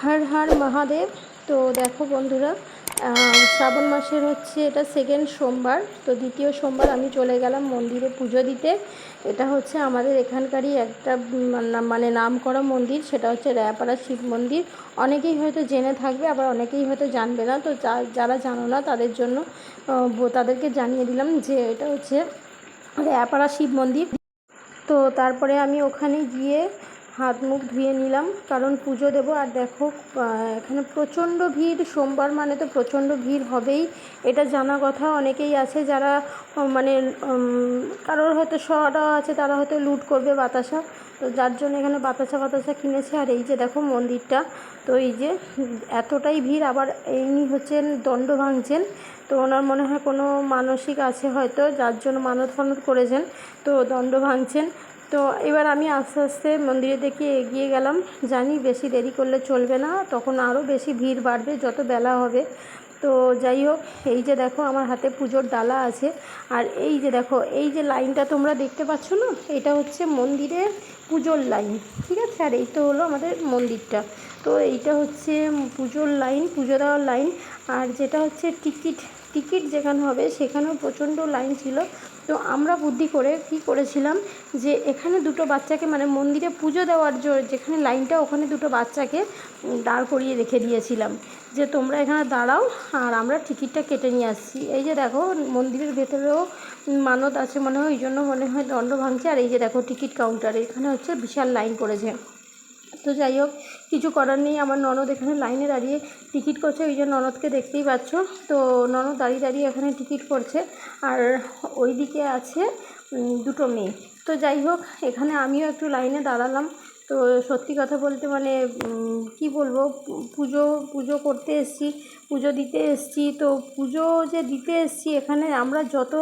হর হর মহাদেব। তো দেখো বন্ধুরা, শ্রাবণ মাসের হচ্ছে এটা সেকেন্ড সোমবার। তো দ্বিতীয় সোমবার আমি চলে গেলাম মন্দিরে পুজো দিতে। এটা হচ্ছে আমাদের এখানকারই একটা মানে নাম করা মন্দির, সেটা হচ্ছে রায়াপাড়া শিব মন্দির। অনেকেই হয়তো জেনে থাকবে, আবার অনেকেই হয়তো জানবে না। তো যারা জানো না তাদের জন্য তাদেরকে জানিয়ে দিলাম যে এটা হচ্ছে রায়াপাড়া শিব মন্দির। তো তারপরে আমি ওখানে গিয়ে হাত মুখ ধুয়ে নিলাম, কারণ পুজো দেবো। আর দেখো এখানে প্রচণ্ড ভিড়, সোমবার মানে তো প্রচণ্ড ভিড় হবেই, এটা জানা কথা। অনেকেই আছে যারা মানে কারোর হয়তো শটা আছে, তারা হয়তো লুট করবে বাতাসা, তো যার জন্য এখানে বাতাসা কিনেছে। আর এই যে দেখো মন্দিরটা, তো এই যে এতটাই ভিড়। আবার ইনি হচ্ছেন দণ্ড ভাঙছেন, তো ওনার মনে হয় কোনো মানসিক আছে হয়তো, যার জন্য মানত করেছেন, তো দণ্ড ভাঙছেন। তো এবার আমি আস্তে আস্তে মন্দিরের দিকে এগিয়ে গেলাম। জানি বেশি দেরি করলে চলবে না, তখন আরও বেশি ভিড় বাড়বে যত বেলা হবে। তো যাই হোক, এই যে দেখো আমার হাতে পুজোর ডালা আছে। আর এই যে দেখো, এই যে লাইনটা তোমরা দেখতে পাচ্ছ না, এটা হচ্ছে মন্দিরের পুজোর লাইন, ঠিক আছে। আর এই তো হলো আমাদের মন্দিরটা। তো এইটা হচ্ছে পুজোর লাইন, পুজো দেওয়ার লাইন। আর যেটা হচ্ছে টিকিট যেখানে হবে সেখানেও প্রচণ্ড লাইন ছিল। তো আমরা বুদ্ধি করে কী করেছিলাম, যে এখানে দুটো বাচ্চাকে, মানে মন্দিরে পুজো দেওয়ার যেখানে লাইনটা, ওখানে দুটো বাচ্চাকে দাঁড় করিয়ে রেখে দিয়েছিলাম, যে তোমরা এখানে দাঁড়াও আর আমরা টিকিটটা কেটে নিয়ে আসছি। এই যে দেখো মন্দিরের ভেতরেও মানত আছে মনে হয়, ওই জন্য মনে হয় দণ্ড ভাঙছে। আর এই যে দেখো টিকিট কাউন্টারে এখানে হচ্ছে বিশাল লাইন পড়েছে। তো যাই হোক, কিছু করার নেই। আমার ননদ এখানে লাইনে দাঁড়িয়ে টিকিট করছে, ওই যে ননদকে দেখতেই পাচ্ছ। তো ননদ দাঁড়িয়ে এখানে টিকিট করছে। আর ওই দিকে আছে দুটো মেয়ে। তো যাই হোক, এখানে আমিও একটু লাইনে দাঁড়ালাম। তো সত্যি কথা বলতে মানে কি বলবো, পুজো করতে এসেছি, পুজো দিতে এসেছি। তো পুজো যে দিতে এসেছি, এখানে আমরা যত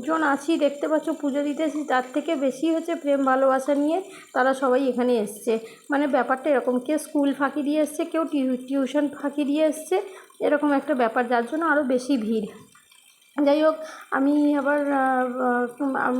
জন আছি দেখতে পাচ্ছ পুজো দিতে এসেছি, তার থেকে বেশি হচ্ছে প্রেম ভালোবাসা নিয়ে তারা সবাই এখানে এসছে। মানে ব্যাপারটা এরকম, কেউ স্কুল ফাঁকি দিয়ে এসছে, কেউ টিউশন ফাঁকি দিয়ে এসছে, এরকম একটা ব্যাপার, যার জন্য আরও বেশি ভিড়। যাই হোক, আমি আবার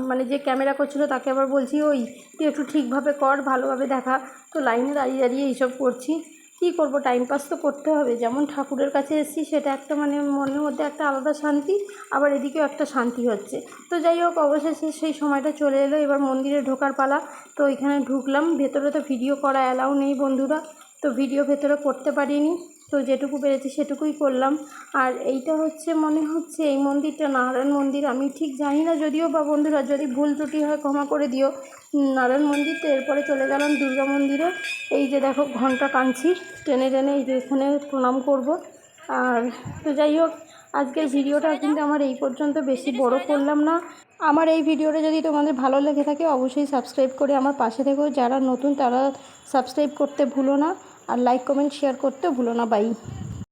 মানে যে ক্যামেরা করছিল তাকে আবার বলছি, ওই তুই একটু ঠিকভাবে কর, ভালোভাবে দেখা। তো লাইনে দাঁড়িয়ে এইসব করছি, কী করব, টাইম পাস তো করতে হবে। যেমন ঠাকুরের কাছে এসেছি, সেটা একটা মানে মনের মধ্যে একটা আলাদা শান্তি, আবার এদিকেও একটা শান্তি হচ্ছে। তো যাই হোক, অবশেষে সেই সময়টা চলে এলো, এবার মন্দিরে ঢোকার পালা। তো এখানে ঢুকলাম, ভেতরে তো ভিডিও করা অ্যালাউ নেই বন্ধুরা, তো ভিডিও ভেতরে করতে পারিনি। তো যেটুকু পেরেছি সেটুকুই করলাম। আর এইটা হচ্ছে মনে হচ্ছে এই মন্দিরটা নারায়ণ মন্দির, আমি ঠিক জানি না যদিও, বা বন্ধুরা যদি ভুল ত্রুটি হয় ক্ষমা করে দিও। নারায়ণ মন্দির। তো এরপরে চলে গেলাম দুর্গা মন্দিরে। এই যে দেখো ঘন্টা টানছি টেনে এই যে এখানে প্রণাম করব। আর তো যাই হোক, আজকের ভিডিওটা কিন্তু আমার এই পর্যন্ত, বেশি বড় করলাম না। আমার এই ভিডিওটা যদি তোমাদের ভালো লেগে থাকে, অবশ্যই সাবস্ক্রাইব করে আমার পাশে থেকো। যারা নতুন তারা সাবস্ক্রাইব করতে ভুলো না, আর লাইক কমেন্ট শেয়ার করতে ভুলো না। বাই।